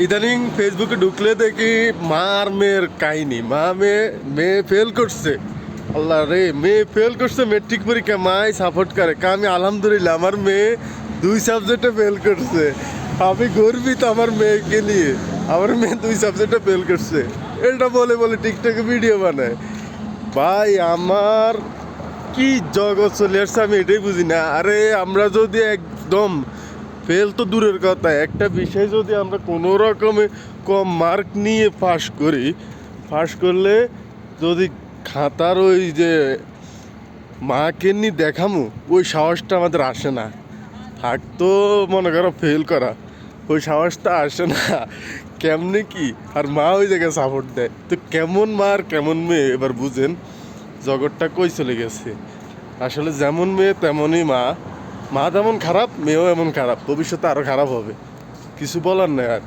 ইদানিং ফেসবুকে ঢুকলে দেখি মা আর মেয়ের কাহিনী। মেয়ে ফেল করছে। আল্লাহ রে, মেয়ে ফেল করছে মেট্রিক পরীক্ষা, মাই সাপোর্ট করে। আমি আলহামদুলিল্লাহ, আমার মেয়ে 2 সাবজেক্টে ফেল করছে। আমি গর্বিত আমার মেয়েকে নিয়ে। আমার মেয়ে 2 সাবজেক্টে ফেল করছে, এটা বলে বলে টিকটকে ভিডিও বানায়। ভাই আমার কি জগৎ চলে আসছে, আমি এটাই বুঝি না। আরে আমরা যদি একদম ফেল তো দূরের কথা, একটা বিষয় যদি আমরা কোনো রকমে কম মার্ক নিয়ে পাশ করলে যদি খাতার ওই যে মাকে নিয়ে দেখামু, ওই সাহসটা আমাদের আসে না। থাকতো মনে করো ফেল করা, ওই সাহসটা আসে না। কেমনে কি, আর মা ওই জায়গায় সাপোর্ট দেয়, তো কেমন মা আর কেমন মেয়ে এবার বুঝেন। জগৎটা কই চলে গেছে। আসলে যেমন মেয়ে তেমনই মা। মা যেমন খারাপ, মেয়েও এমন খারাপ, ভবিষ্যতে আরও খারাপ হবে। কিছু বলার নেই আর।